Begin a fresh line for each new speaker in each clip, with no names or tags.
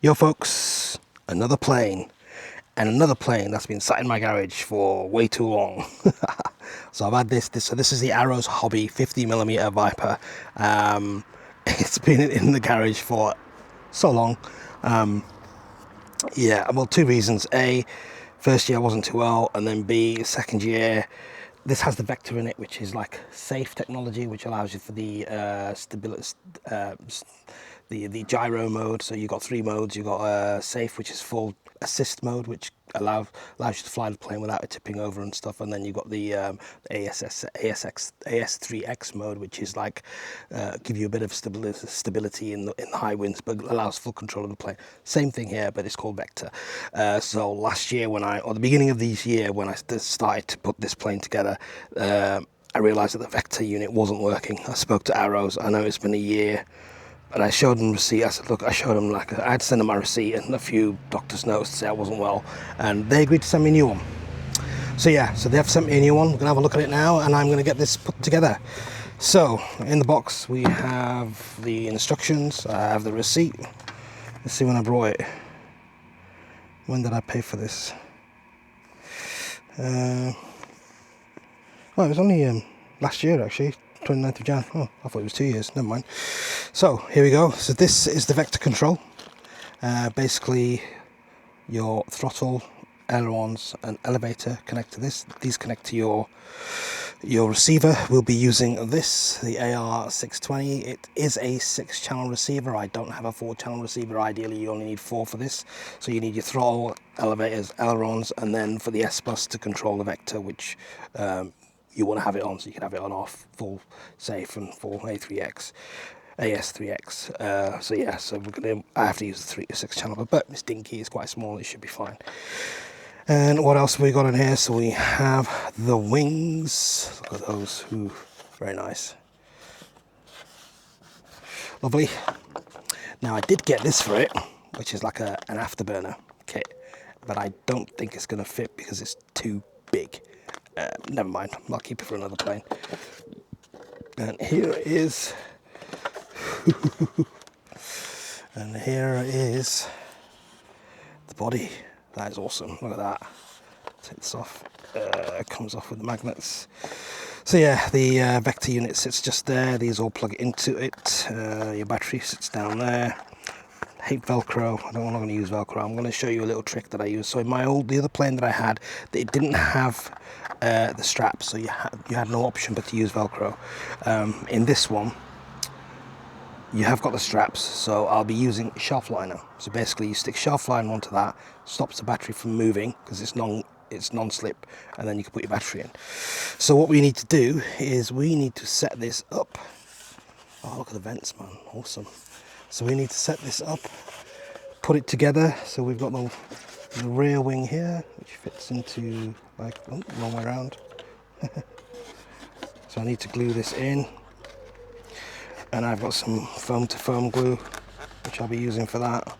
Yo folks, another plane, and another plane that's been sat in my garage for way too long. So I've had so this is the Arrows Hobby 50mm Viper. It's been in the garage for so long. Yeah, well, two reasons. A, first year I wasn't too well, and then B, second year, this has the Vector in it, which is like safe technology, which allows you for the stability, the gyro mode. So you've got three modes. You've got safe, which is full assist mode, which allows you to fly the plane without it tipping over and stuff. And then you've got the AS3X mode, which is like give you a bit of stability in the high winds, but allows full control of the plane. Same thing here, but it's called Vector. So last year, or the beginning of this year, when I started to put this plane together, I realised that the Vector unit wasn't working. I spoke to Arrows. I know it's been a year. And I showed them the receipt. I said, look, I showed them, I had to send them my receipt and a few doctor's notes to say I wasn't well. And they agreed to send me a new one. So yeah, so they have sent me a new one. We're gonna have a look at it now, and I'm gonna get this put together. So in the box, we have the instructions. I have the receipt. Let's see when I brought it. When did I pay for this? Well, it was only last year, actually. 29th of Jan. Oh, I thought it was 2 years. Never mind. So here we go. So this is the Vector control. Basically, your throttle, ailerons, and elevator connect to this. These connect to your receiver. We'll be using this, the AR620. It is a 6-channel receiver. I don't have a 4-channel receiver. Ideally, you only need 4 for this. So you need your throttle, elevators, ailerons, and then for the S-bus to control the Vector, which you want to have it on, so you can have it on off, full safe and full AS3X. So yeah, so I have to use the 6 channel, but it's dinky, it's quite small, it should be fine. And what else have we got in here? So we have the wings. Look at those, very nice. Lovely. Now I did get this for it, which is like an afterburner kit, but I don't think it's going to fit because it's too big. Never mind, I'll keep it for another plane. And here it is. And here is the body. That is awesome. Look at that. Take this off. It comes off with the magnets. So yeah, the Vector unit sits just there. These all plug into it. Your battery sits down there. Hate Velcro. I'm not going to use Velcro. I'm going to show you a little trick that I use. So in the other plane that I had, it didn't have the straps, so you had no option but to use Velcro. In this one, you have got the straps, so I'll be using shelf liner. So basically, you stick shelf liner onto that, stops the battery from moving because it's non-slip, and then you can put your battery in. So what we need to do is we need to set this up. Oh, look at the vents, man! Awesome. So we need to set this up, put it together. So we've got the rear wing here, which fits into wrong way around. So I need to glue this in, and I've got some foam to foam glue, which I'll be using for that.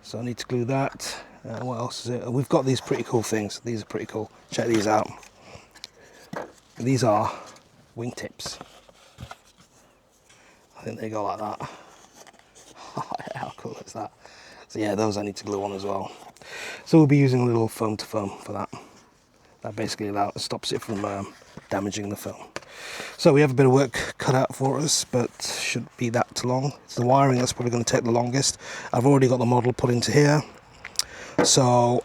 So I need to glue that. What else is it? We've got these pretty cool things. These are pretty cool. Check these out. These are wingtips. I think they go like that. How cool is that? So yeah, those I need to glue on as well. So we'll be using a little foam to foam for that. That basically stops it from damaging the film. So we have a bit of work cut out for us, but shouldn't be that long. It's the wiring that's probably going to take the longest. I've already got the model put into here, so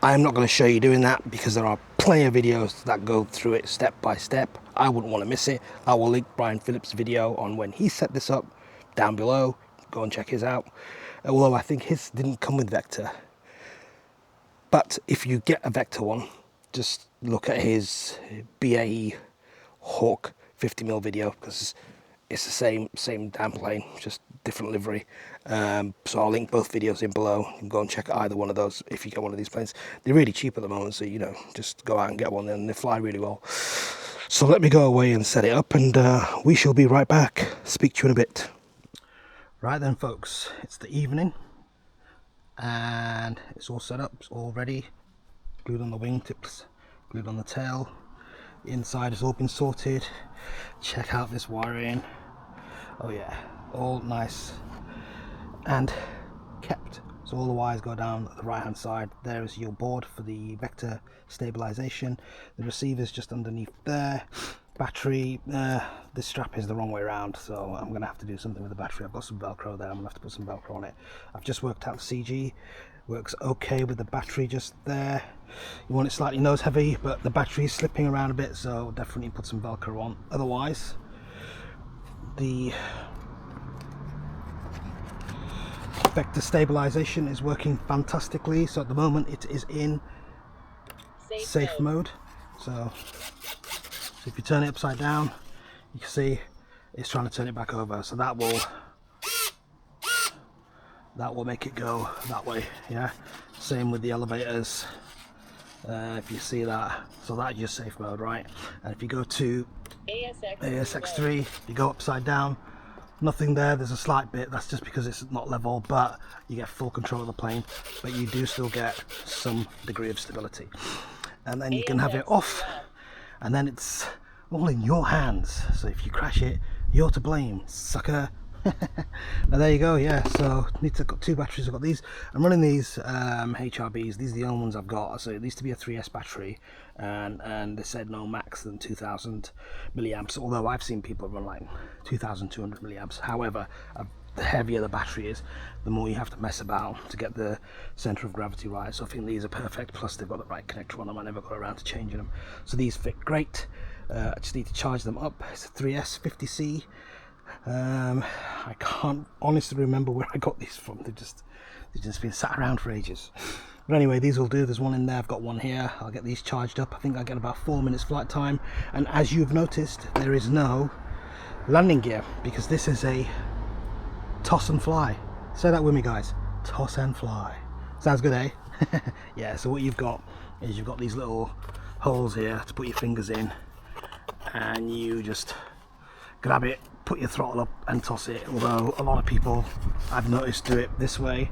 I'm not going to show you doing that because there are plenty of videos that go through it step by step. I wouldn't want to miss it. I will link Brian Phillips' video on when he set this up down below. Go and check his out. Although I think his didn't come with Vector. But if you get a Vector one, just look at his BAE Hawk 50mm video, because it's the same damn plane, just different livery. So I'll link both videos in below. You can go and check either one of those if you get one of these planes. They're really cheap at the moment, so just go out and get one, and they fly really well. So let me go away and set it up, and we shall be right back. Speak to you in a bit. Right then folks, it's the evening and it's all set up, it's all ready, glued on the wingtips, glued on the tail, the inside has all been sorted. Check out this wiring. Oh yeah, all nice and kept So all the wires go down the right hand side. There is your board for the vector stabilization. The receiver's just underneath there. Battery, this strap is the wrong way around, so I'm gonna have to do something with the battery. I've got some Velcro there, I'm gonna have to put some Velcro on it. I've just worked out the CG, works okay with the battery just there. You want it slightly nose heavy, but the battery is slipping around a bit, so definitely put some Velcro on. Otherwise, the vector stabilization is working fantastically. So at the moment it is in safe mode. So if you turn it upside down, you can see it's trying to turn it back over. So that will make it go that way. Yeah, same with the elevators. If you see that, so that's just safe mode, right? And if you go to ASX3, you go upside down, nothing there. There's a slight bit, that's just because it's not level, but you get full control of the plane, but you do still get some degree of stability. And then you can have it off, and then it's all in your hands. So if you crash it, you're to blame, sucker. But there you go. Yeah, so I've got two batteries. I've got these, I'm running these HRBs. These are the only ones I've got. So it needs to be a 3S battery, and they said no max than 2000 milliamps, although I've seen people run like 2200 milliamps. However, the heavier the battery is, the more you have to mess about to get the center of gravity right. So I think these are perfect, plus they've got the right connector on them. I never got around to changing them, so these fit great. I just need to charge them up. It's a 3S 50C. I can't honestly remember where I got these from. They've just been sat around for ages. But anyway, these will do. There's one in there, I've got one here. I'll get these charged up. I think I'll get about 4 minutes flight time. And as you've noticed, there is no landing gear, because this is a toss and fly. Say that with me, guys. Toss and fly. Sounds good, eh? Yeah, so what you've got is you've got these little holes here to put your fingers in, and you just grab it, put your throttle up and toss it. Although a lot of people, I've noticed, do it this way.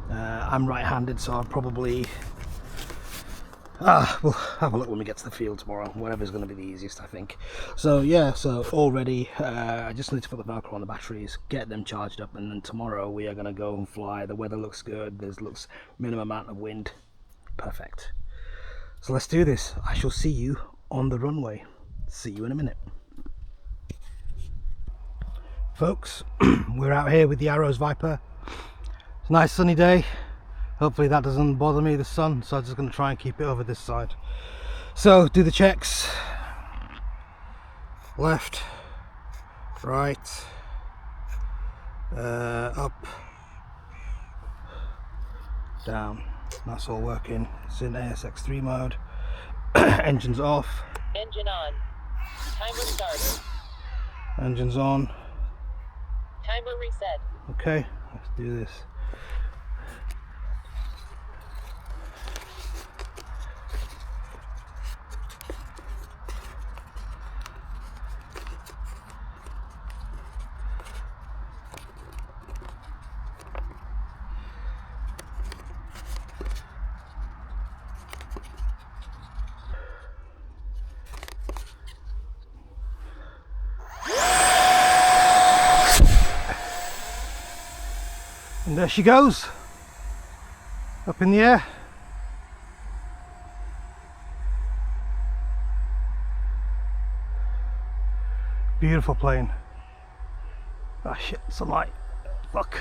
I'm right-handed, so I'll probably we'll have a look when we get to the field tomorrow. Whatever's going to be the easiest, I think. So yeah, so all ready. I just need to put the Velcro on the batteries, get them charged up, and then tomorrow we are going to go and fly. The weather looks good. There's looks minimum amount of wind. Perfect. So let's do this. I shall see you on the runway. See you in a minute. Folks, we're out here with the Arrows Viper. It's a nice sunny day. Hopefully that doesn't bother me, the sun, so I'm just going to try and keep it over this side. So do the checks. Left, right, up, down. That's all working. It's in ASX3 mode. Engines off.
Engine on. Timer started.
Engines on.
Timer reset.
Okay, let's do this. And there she goes, up in the air. Beautiful plane. Ah shit, sunlight. Fuck.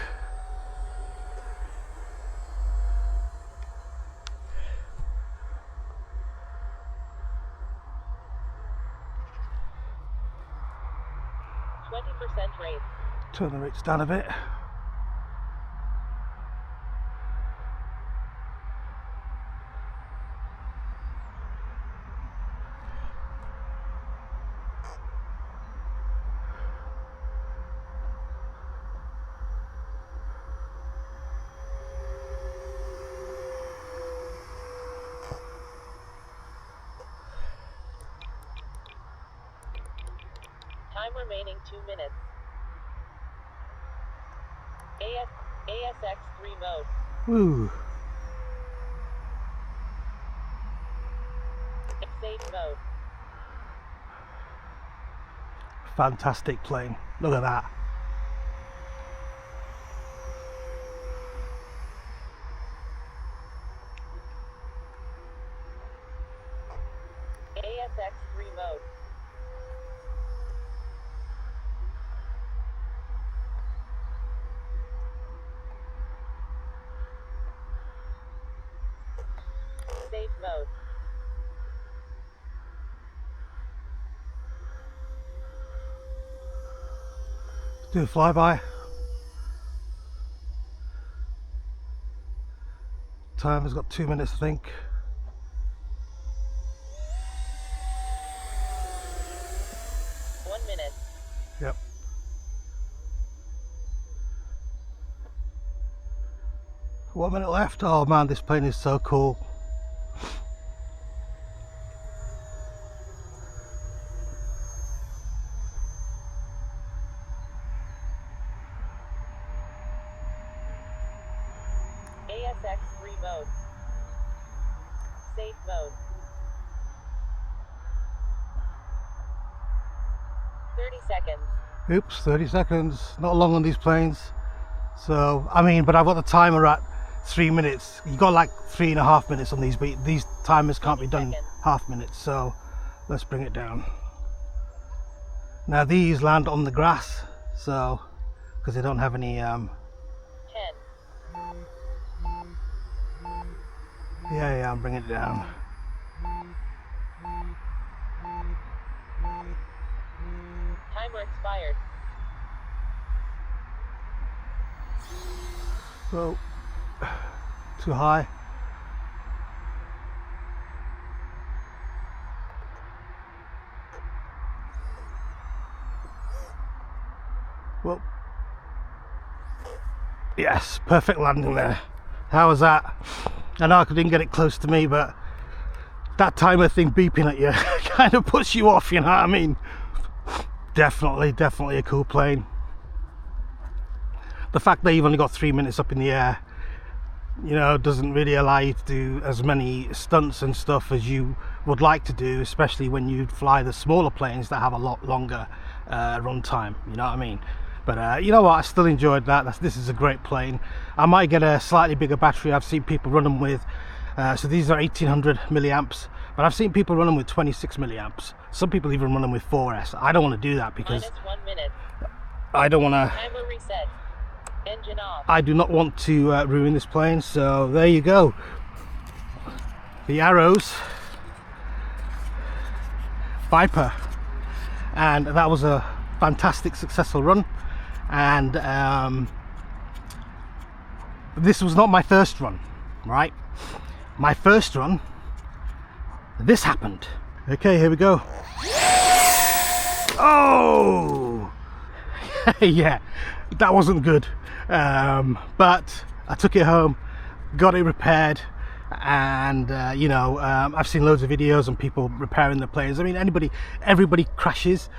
Rate.
Turn the rates down a bit.
Time remaining 2 minutes. ASX3 mode.
Woo.
Safe mode.
Fantastic plane. Look at that.
ASX3 mode. Safe mode.
Do a flyby. Time has got 2 minutes, I think. Yep. 1 minute left. Oh man, this plane is so cool.
ASX3 mode. Safe mode. 30 seconds.
Oops, 30 seconds. Not long on these planes. So, I mean, but I've got the timer at 3 minutes. You got like 3.5 minutes on these, but these timers can't be done half minutes. So, let's bring it down. Now these land on the grass, so because they don't have any
10.
yeah, I'm bringing it down.
Timer expired.
So too high. Well, yes, perfect landing there. How was that? I know I didn't get it close to me, but that timer thing beeping at you kind of puts you off, you know what I mean? Definitely a cool plane. The fact that you've only got 3 minutes up in the air, you know, doesn't really allow you to do as many stunts and stuff as you would like to do, especially when you fly the smaller planes that have a lot longer run time, you know what I mean? But you know what, I still enjoyed that. This is a great plane. I might get a slightly bigger battery. I've seen people run them with, so these are 1800 milliamps, but I've seen people run them with 26 milliamps. Some people even run them with 4S. I don't want to do that because
Minus 1 minute.
I don't want to.
Timer reset. Engine off.
I do not want to ruin this plane, so there you go. The Arrows Viper, and that was a fantastic successful run. And this was not my first run, right? My first run, this happened. Okay, here we go. Oh yeah, that wasn't good. But I took it home, got it repaired, and you know, I've seen loads of videos on people repairing the planes. I mean, everybody crashes.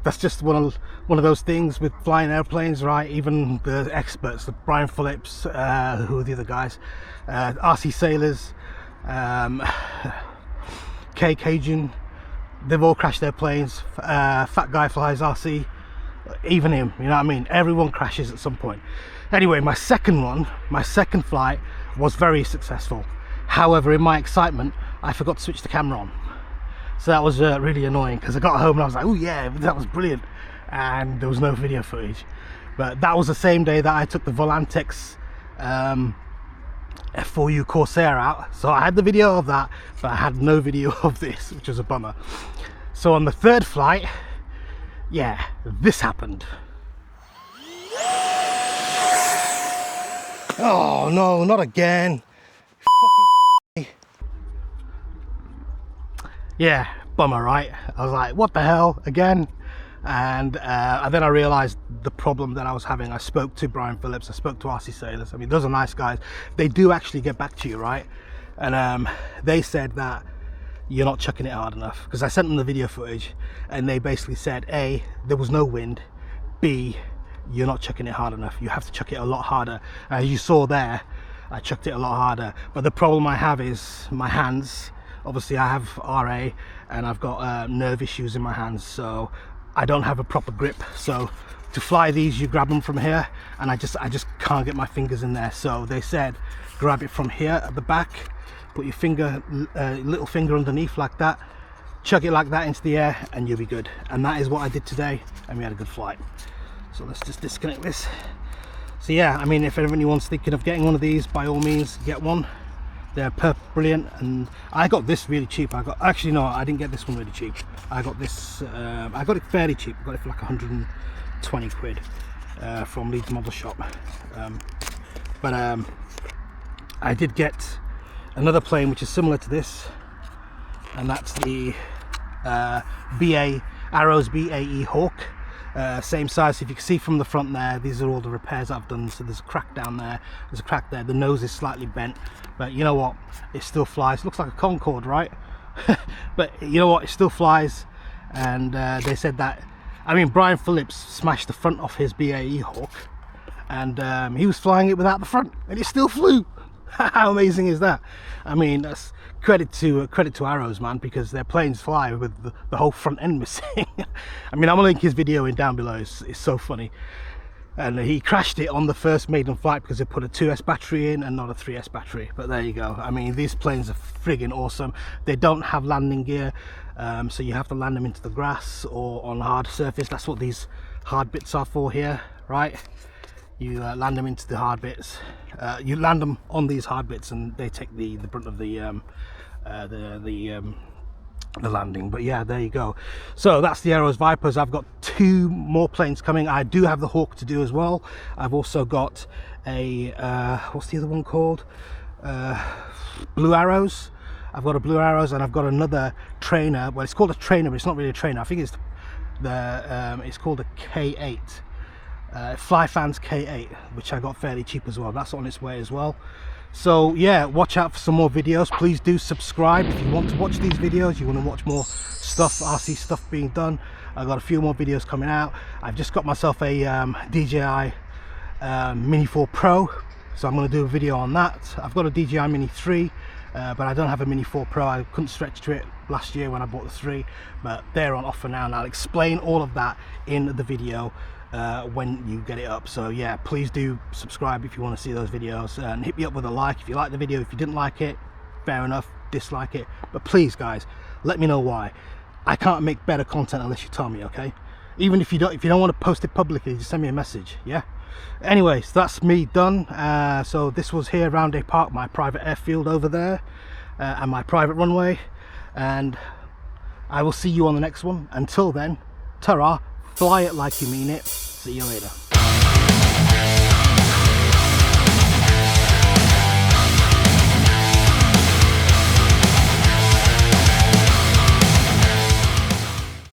That's just one of those things with flying airplanes, right? Even the experts, the Brian Phillips, who are the other guys, RC Sailors, K Cajun, they've all crashed their planes. Fat Guy Flies RC, even him, you know what I mean? Everyone crashes at some point. Anyway, my second flight was very successful. However, in my excitement, I forgot to switch the camera on. So that was really annoying, because I got home and I was like, oh yeah, that was brilliant. And there was no video footage. But that was the same day that I took the Volantex F4U Corsair out. So I had the video of that, but I had no video of this, which was a bummer. So on the third flight, yeah, this happened. Oh no, not again. Yeah, bummer, right? I was like, what the hell, again? And then I realized the problem that I was having. I spoke to Brian Phillips, I spoke to RC Sailors. I mean, those are nice guys. They do actually get back to you, right? And they said that you're not chucking it hard enough, because I sent them the video footage and they basically said, A, there was no wind, B, you're not chucking it hard enough, you have to chuck it a lot harder. As you saw there, I chucked it a lot harder. But the problem I have is my hands. Obviously I have RA and I've got nerve issues in my hands, so I don't have a proper grip. So to fly these, you grab them from here, and I just can't get my fingers in there. So they said grab it from here at the back, put your finger, little finger underneath like that, chuck it like that into the air and you'll be good. And that is what I did today, and we had a good flight. So let's just disconnect this. So yeah, I mean, if anyone's thinking of getting one of these, by all means get one. They're brilliant, and I got this really cheap. Actually no, I didn't get this one really cheap. I got this, I got it fairly cheap. I got it for like 120 quid from Leeds Model Shop. I did get another plane which is similar to this, and that's the Arrows BAE Hawk. Same size. If you can see from the front there, these are all the repairs I've done. So there's a crack down there, there's a crack there, the nose is slightly bent, but you know what, it still flies. Looks like a Concorde, right? But you know what, it still flies. And they said that, I mean, Brian Phillips smashed the front off his BAE Hawk, and he was flying it without the front, and it still flew. How amazing is that? I mean, that's credit to Arrows, man, because their planes fly with the whole front end missing. I mean, I'm gonna link his video in down below. It's so funny. And he crashed it on the first maiden flight because they put a 2S battery in and not a 3S battery. But there you go. I mean, these planes are friggin' awesome. They don't have landing gear, so you have to land them into the grass or on hard surface. That's what these hard bits are for here, right? You land them into the hard bits. You land them on these hard bits, and they take the brunt of the landing. But yeah, there you go. So that's the Arrows Vipers. I've got 2 more planes coming. I do have the Hawk to do as well. I've also got a what's the other one called? Blue Arrows. I've got a Blue Arrows, and I've got another trainer. Well, it's called a trainer, but it's not really a trainer. I think it's it's called a K8. Flyfans K8, which I got fairly cheap as well. That's on its way as well. So yeah, watch out for some more videos. Please do subscribe if you want to watch these videos, you want to watch more stuff, RC stuff being done. I've got a few more videos coming out. I've just got myself a DJI Mini 4 Pro, so I'm going to do a video on that. I've got a DJI Mini 3, but I don't have a Mini 4 Pro. I couldn't stretch to it last year when I bought the 3, but they're on offer now, and I'll explain all of that in the video when you get it up. So yeah, please do subscribe if you want to see those videos, and hit me up with a like if you like the video. If you didn't like it, fair enough, dislike it, but please guys, let me know why. I can't make better content unless you tell me, okay? Even if you don't want to post it publicly, just send me a message. Yeah, anyways, that's me done. So this was here Roundhay Park, my private airfield over there, and my private runway, and I will see you on the next one. Until then, ta-ra, fly it like you mean it. See you later.